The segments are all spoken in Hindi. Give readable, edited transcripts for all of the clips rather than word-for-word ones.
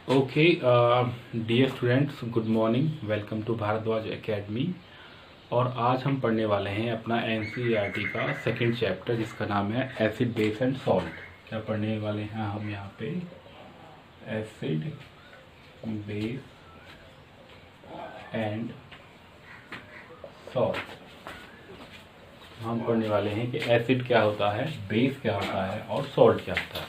Okay dear students, good morning. Welcome to Bhardwaj academy. और आज हम पढ़ने वाले हैं अपना एनसीईआरटी का सेकंड चैप्टर, जिसका नाम है एसिड बेस एंड सॉल्ट। क्या पढ़ने वाले हैं हम यहाँ पे? Acid base and salt. हम पढ़ने वाले हैं कि एसिड क्या होता है, बेस क्या होता है और सॉल्ट क्या होता है।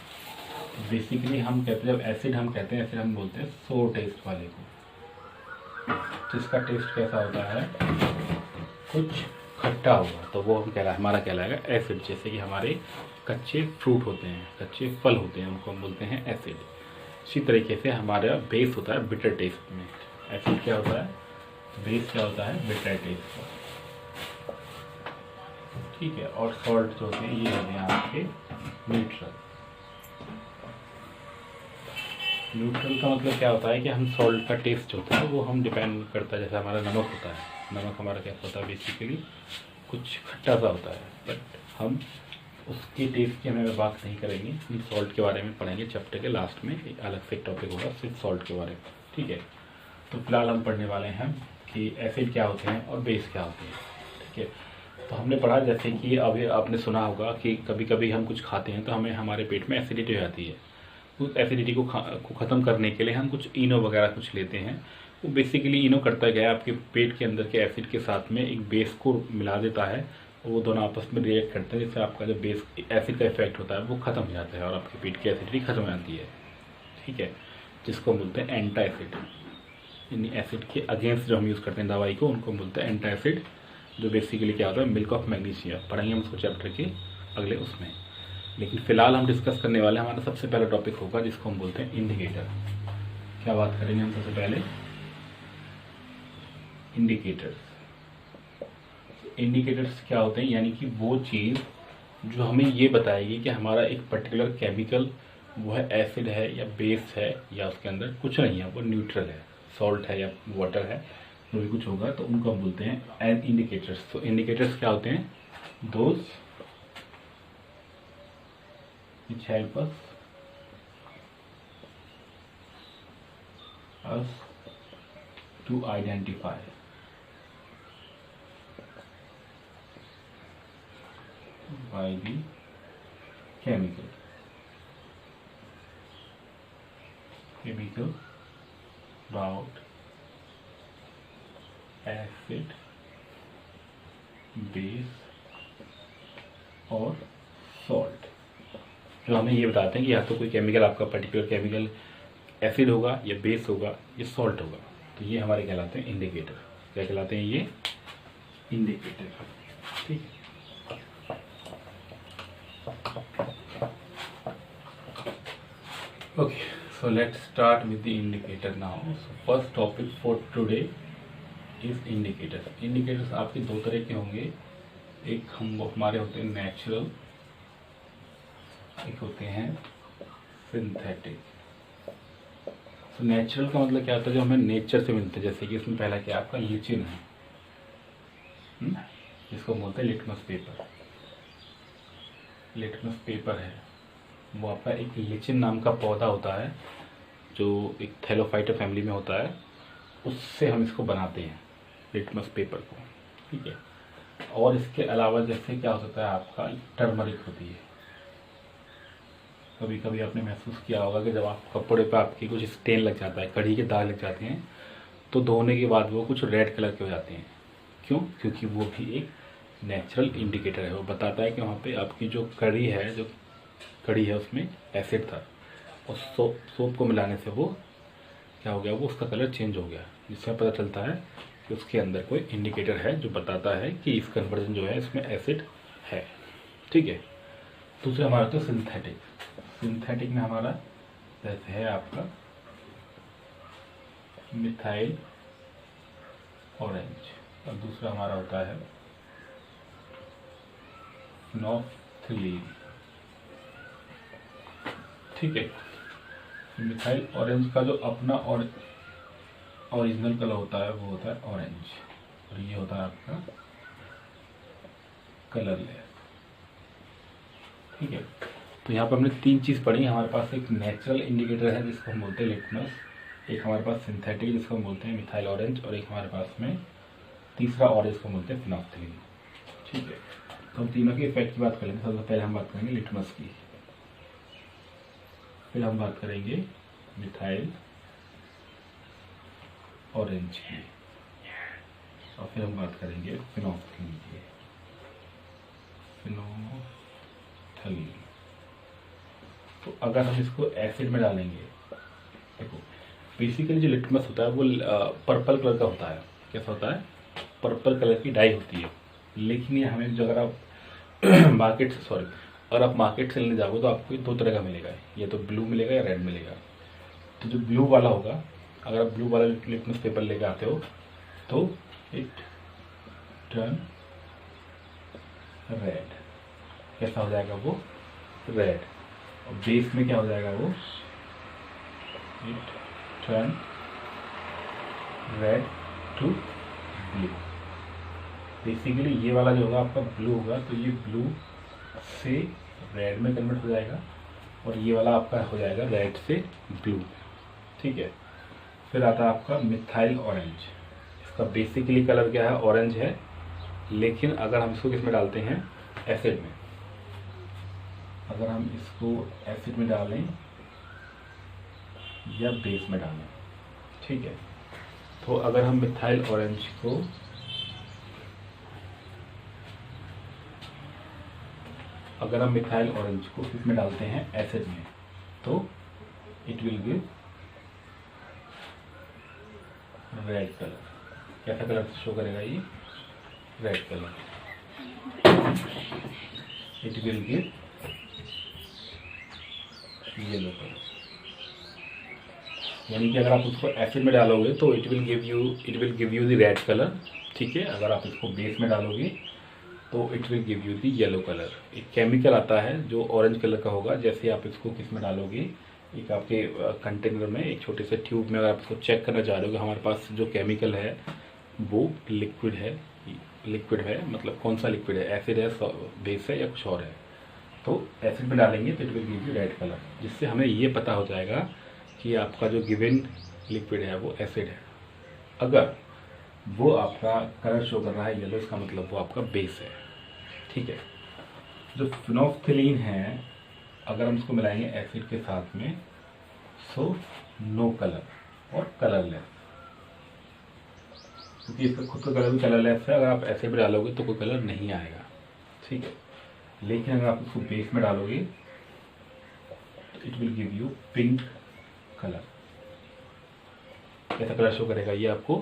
बेसिकली हम कहते हैं, जब एसिड हम कहते हैं, एसिड हम बोलते हैं सोर टेस्ट वाले को, जिसका टेस्ट कैसा होता है, कुछ खट्टा होगा, तो वो हम हमारा कहलाएगा एसिड। जैसे कि हमारे कच्चे फ्रूट होते हैं, कच्चे फल होते हैं, उनको हम बोलते हैं एसिड। इसी तरीके से हमारा बेस होता है बिटर टेस्ट में। एसिड क्या होता है, बेस क्या होता है, बिटर टेस्ट का। ठीक है। और सॉल्ट जो होते हैं ये होते हैं आपके न्यूट्रल। न्यूट्रल का मतलब क्या होता है कि हम सॉल्ट का टेस्ट जो होता है वो हम डिपेंड करता है, जैसे हमारा नमक होता है, नमक हमारा कैसा होता है, बेसिकली कुछ खट्टा सा होता है, बट हम उसकी टेस्ट की हमें बात नहीं करेंगे। हम सॉल्ट के बारे में पढ़ेंगे चैप्टर के लास्ट में, एक अलग से टॉपिक होगा सिर्फ सॉल्ट के बारे में। ठीक है। तो फिलहाल हम पढ़ने वाले हैं कि एसिड क्या होते हैं और बेस क्या होते हैं। ठीक है। तो हमने पढ़ा जैसे कि अभी आपने सुना होगा कि कभी कभी हम कुछ खाते हैं तो हमें हमारे पेट में एसिडिटी हो जाती है। उस एसिडिटी को ख़त्म करने के लिए हम कुछ इनो वगैरह कुछ लेते हैं। वो बेसिकली इनो करता गया आपके पेट के अंदर के एसिड के साथ में एक बेस को मिला देता है, और वो दोनों आपस में रिएक्ट करते हैं, जिससे आपका जो बेस एसिड का इफेक्ट होता है वो ख़त्म हो जाता है और आपके पेट की एसिडिटी खत्म हो जाती है। ठीक है। जिसको बोलते हैं एंटा एसिड। यानी एसिड के अगेंस्ट जो हम यूज़ करते हैं दवाई को, उनको बोलते हैं एंटा एसिड, जो बेसिकली क्या होता है, मिल्क ऑफ मैग्नीशिया। पढ़ेंगे हम उसको चैप्टर के अगले उसमें। लेकिन फिलहाल हम डिस्कस करने वाले हैं, हमारा सबसे पहला टॉपिक होगा जिसको हम बोलते हैं इंडिकेटर। क्या बात करेंगे हम सबसे पहले? इंडिकेटर्स। इंडिकेटर्स क्या होते हैं, यानी कि वो चीज़ जो हमें ये बताएगी कि हमारा एक पर्टिकुलर केमिकल वो है एसिड है या बेस है, या उसके अंदर कुछ नहीं है, वो न्यूट्रल है, सॉल्ट है या वाटर है, जो भी कुछ होगा, तो उनको हम बोलते हैं एज इंडिकेटर्स। तो इंडिकेटर्स क्या होते हैं? Those which help us to identify by the chemical about acid, base और salt, जो हमें ये बताते हैं कि या तो कोई केमिकल, आपका पर्टिकुलर केमिकल एसिड होगा या बेस होगा या सॉल्ट होगा, तो ये हमारे कहलाते हैं इंडिकेटर। क्या कहलाते हैं ये? इंडिकेटर। ठीक है। Okay, so let's start with the indicator now. So first topic for today is indicator. Indicators आपके दो तरह के होंगे, एक हमारे होते हैं नेचुरल, एक होते हैं सिंथेटिक। तो नेचुरल का मतलब क्या होता है, जो हमें नेचर से मिलते हैं। जैसे कि इसमें पहला क्या आपका लिचिन है, जिसको बोलते हैं लिटमस पेपर। लिटमस पेपर है वो आपका एक लिचिन नाम का पौधा होता है, जो एक थैलोफाइटा फैमिली में होता है, उससे हम इसको बनाते हैं, लिटमस पेपर को। ठीक है। और इसके अलावा जैसे क्या हो सकता है, आपका टर्मरिक होती है। कभी कभी आपने महसूस किया होगा कि जब आप कपड़े पे आपके कुछ स्टेन लग जाता है, कढ़ी के दाग लग जाते हैं, तो धोने के बाद वो कुछ रेड कलर के हो जाते हैं। क्यों? क्योंकि वो भी एक नेचुरल इंडिकेटर है। वो बताता है कि वहाँ पे आपकी जो कढ़ी है, जो कढ़ी है उसमें एसिड था, और सोप को मिलाने से वो क्या हो गया, वो उसका कलर चेंज हो गया, जिससे पता चलता है कि उसके अंदर कोई इंडिकेटर है जो बताता है कि इस कन्वर्जन जो है इसमें एसिड है। ठीक है। दूसरा हमारा तो सिंथेटिक। सिंथेटिक में हमारा जैसे है आपका मिथाइल ऑरेंज, और दूसरा हमारा होता है फिनोल्फथलीन। ठीक है। मिथाइल ऑरेंज का जो अपना और ओरिजिनल कलर होता है वो होता है ऑरेंज, और ये होता है आपका कलरलेस। ठीक है। तो यहाँ पर हमने तीन चीज़ पढ़ी। हमारे पास एक नेचुरल इंडिकेटर है जिसको हम बोलते हैं लिटमस, एक हमारे पास सिंथेटिक जिसको हम बोलते हैं मिथाइल ऑरेंज, और एक हमारे पास में तीसरा ऑरेंज को बोलते हैं फिनोल्फ्थेलीन। ठीक है, तो हम तीनों के इफेक्ट की बात करेंगे। सबसे पहले हम बात करेंगे लिटमस की, फिर हम बात करेंगे मिथाइल ऑरेंज की, और फिर हम बात करेंगे फिनोल्फ्थेलीन की। फिनोल्फ्थेलीन, तो अगर हम इसको एसिड में डालेंगे, देखो बेसिकली जो लिटमस होता है वो पर्पल कलर का होता है। कैसा होता है? पर्पल कलर की डाई होती है। लेकिन ये हमें जो अगर आप अगर आप मार्केट से लेने जाओगे तो आपको दो तरह का मिलेगा, या तो ब्लू मिलेगा या रेड मिलेगा। तो जो ब्लू वाला होगा, अगर आप ब्लू वाला लिटमस पेपर लेके आते हो तो इट टर्न रेड। कैसा हो जाएगा वो? रेड। और बेस में क्या हो जाएगा वो? It turn red to blue. Basically ये वाला जो होगा आपका ब्लू होगा, तो ये ब्लू से रेड में कन्वर्ट हो जाएगा, और ये वाला आपका हो जाएगा रेड से ब्लू। ठीक है, फिर आता है आपका मिथाइल ऑरेंज। इसका बेसिकली कलर क्या है? ऑरेंज है, लेकिन अगर हम इसको किस में डालते हैं? एसिड में। अगर हम इसको एसिड में डालें या बेस में डालें, ठीक है, तो अगर हम मिथाइल ऑरेंज को इसमें डालते हैं एसिड में, तो it will give red colour. कैसा कलर शो करेगा ये? Red colour. It will give yellow colour. यानी कि अगर आप उसको एसिड में डालोगे तो it will give you the red colour. ठीक है, अगर आप इसको बेस में डालोगे तो it will give you the yellow colour. एक केमिकल आता है जो ऑरेंज कलर का होगा। जैसे आप इसको किस में डालोगे? एक आपके कंटेनर में, एक छोटे से ट्यूब में, अगर आप इसको चेक करना चाह रहे हो कि हमारे पास जो केमिकल है वो लिक्विड है, मतलब कौन सा लिक्विड है, एसिड है, बेस है या कुछ और है, तो एसिड में डालेंगे तो it will give you read colour, जिससे हमें ये पता हो जाएगा कि आपका जो गिवन लिक्विड है वो एसिड है। अगर वो आपका कलर शो कर रहा है येलो, इसका मतलब वो आपका बेस है। ठीक है, जो फिनोल्फ्थेलीन है, अगर हम इसको मिलाएंगे एसिड के साथ में, सो नो कलर और कलरलेस, क्योंकि इसका खुद का कलर भी कलरलेस है। अगर आप एसिड में डालोगे तो कोई कलर नहीं आएगा। ठीक है, लेकिन अगर आप इसको बेस में डालोगे तो it will give you pink colour. कैसा कलर शो करेगा ये आपको?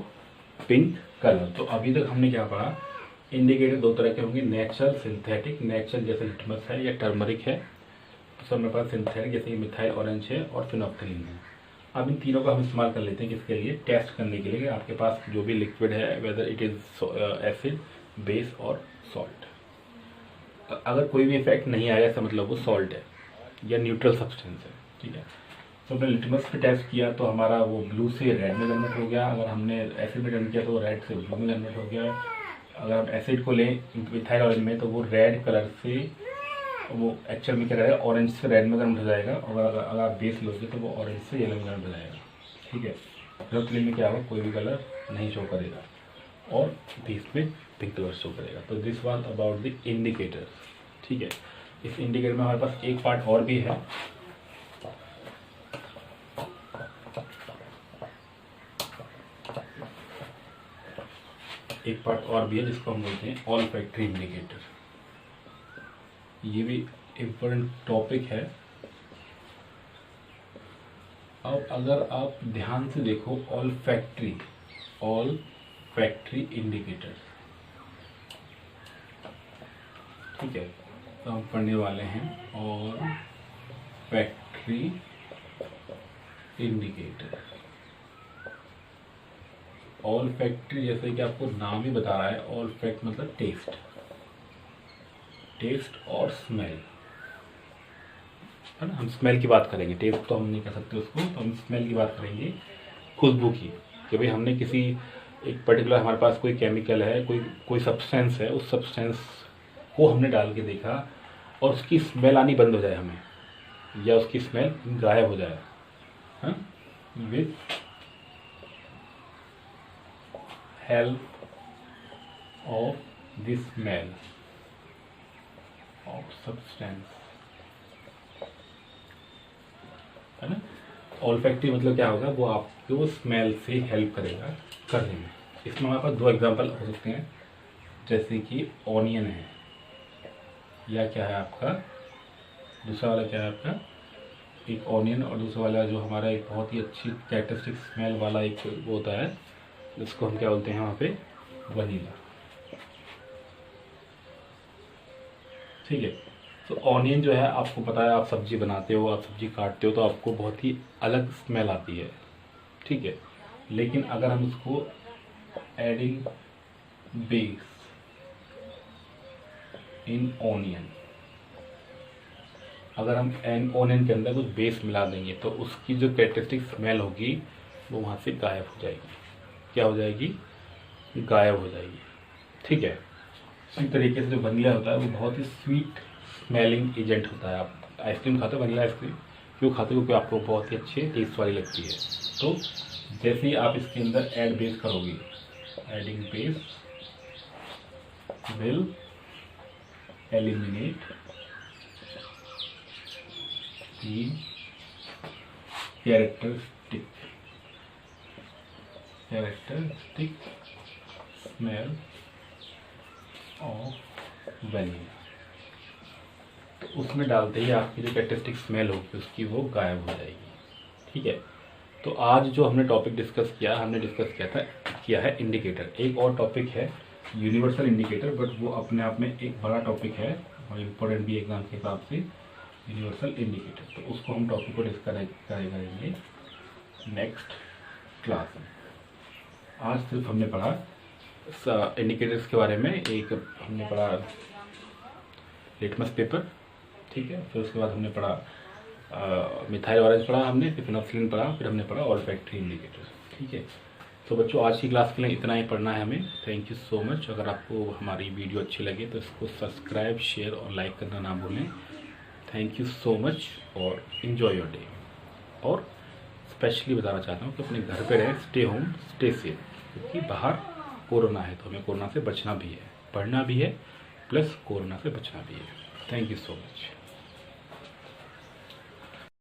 Pink colour. तो अभी तक हमने क्या पढ़ा? इंडिकेटर दो तरह के होंगे, नेचुरल, सिंथेटिक। नेचुरल जैसे लिटमस है या टर्मरिक है, तो सब मेरे पास सिंथेटिक जैसे मिथाइल ऑरेंज है और फिनोल्फ्थेलीन है। अब इन तीनों का हम इस्तेमाल कर लेते हैं किसके लिए? टेस्ट करने के लिए कि आपके पास जो भी लिक्विड है, whether it is acid, base और सॉल्ट। अगर कोई भी इफेक्ट नहीं आया इसका मतलब वो सॉल्ट है या न्यूट्रल सब्सटेंस है। ठीक है, तो हमने लिटमस पे टेस्ट किया तो हमारा वो ब्लू से रेड में कन्वर्ट हो गया। अगर हमने एसिड में डन किया तो वो रेड से ब्लू में कन्वर्ट हो गया। अगर हम एसिड को लें मिथाइल ऑरेंज में, तो वो रेड कलर से वो एक्चुअल में क्या करेगा? ऑरेंज से रेड में कन्वर्ट हो जाएगा। और अगर आप बेस लोगे तो वो ऑरेंज से येलो में कन्वर्ट हो जाएगा। ठीक है, फिनोल्फ्थेलीन में क्या होगा? कोई भी कलर नहीं शो करेगा और बेस में पिंक कलर शो करेगा। तो this was about the indicator. ठीक है, इस इंडिकेटर में हमारे पास एक पार्ट और भी है। जिसको हम बोलते हैं ऑल्फैक्टरी इंडिकेटर। ये भी इम्पोर्टेंट टॉपिक है। अब अगर आप ध्यान से देखो, ऑल्फैक्टरी इंडिकेटर, ठीक है, तो हम पढ़ने वाले हैं ऑल्फैक्टरी इंडिकेटर। ऑल्फैक्टरी जैसे कि आपको नाम ही बता रहा है, ऑल्फैक्ट मतलब टेस्ट और स्मेल, है ना। हम स्मेल की बात करेंगे, टेस्ट तो हम नहीं कर सकते उसको, तो हम स्मेल की बात करेंगे, खुशबू की, कि भाई हमने किसी एक पर्टिकुलर, हमारे पास कोई केमिकल है, कोई सब्सटेंस है, उस सब्सटेंस को हमने डाल के देखा और उसकी स्मेल आनी बंद हो जाए हमें, या उसकी स्मेल गायब हो जाए, हाँ, with help of the smell of substance, है ना। ऑल्फैक्टिव मतलब क्या होगा, वो आपको स्मेल से हेल्प करेगा करने में। इसमें हमारे पास दो एग्जांपल हो सकते हैं, जैसे कि ऑनियन है, या क्या है आपका दूसरा वाला, क्या है आपका एक ऑनियन, और दूसरा वाला जो हमारा एक बहुत ही अच्छी कैरेक्टरिस्टिक स्मेल वाला एक वो होता है, जिसको हम क्या बोलते हैं वहाँ पे, वनीला। ठीक है। तो ऑनियन जो है, आपको पता है, आप सब्जी बनाते हो, आप सब्जी काटते हो तो आपको बहुत ही अलग स्मेल आती है। ठीक है। लेकिन अगर हम उसको एडिंग बेस इन ऑनियन, अगर हम ऑनियन के अंदर कुछ बेस मिला देंगे तो उसकी जो कैरेक्टरिस्टिक स्मेल होगी वो वहाँ से गायब हो जाएगी। क्या हो जाएगी? गायब हो जाएगी। ठीक है। इसी तरीके से जो वनीला होता है वो बहुत ही स्वीट स्मेलिंग एजेंट होता है। आप आइसक्रीम खाते हो, वनीला आइसक्रीम क्यों खाते हो? क्योंकि आपको बहुत ही अच्छी टेस्ट वाली लगती है। तो जैसे ही आप इसके अंदर ऐड बेस करोगे, adding base will eliminate the characteristic smell of vanilla। तो उसमें डालते ही आपकी जो कैरेक्टरिस्टिक स्मेल होगी उसकी वो गायब हो जाएगी। ठीक है। तो आज जो हमने टॉपिक डिस्कस किया, हमने डिस्कस किया है इंडिकेटर। एक और टॉपिक है यूनिवर्सल इंडिकेटर, बट वो अपने आप में एक बड़ा टॉपिक है और इम्पोर्टेंट भी एग्जाम के हिसाब से, यूनिवर्सल इंडिकेटर। तो उसको हम टॉपिक को डिस्कस करेंगे नेक्स्ट क्लास में। आज सिर्फ हमने पढ़ा इंडिकेटर्स के बारे में, एक हमने पढ़ा लिटमस पेपर। ठीक है। फिर उसके बाद हमने पढ़ा मिथाइल ऑरेंज पढ़ा हमने, फिर फिनोक्सिलिन पढ़ा, फिर हमने पढ़ा ऑल्फैक्टरी इंडिकेटर। ठीक है। तो बच्चों आज की क्लास के लिए इतना ही पढ़ना है हमें। Thank you so much. अगर आपको हमारी वीडियो अच्छी लगे तो इसको सब्सक्राइब, शेयर और लाइक करना ना भूलें। थैंक यू सो मच और इन्जॉय योर डे। और स्पेशली बताना चाहता हूँ कि अपने घर पे रहें, स्टे होम, स्टे सेफ, क्योंकि बाहर कोरोना है तो हमें कोरोना से बचना भी है, पढ़ना भी है, प्लस कोरोना से बचना भी है। Thank you so much.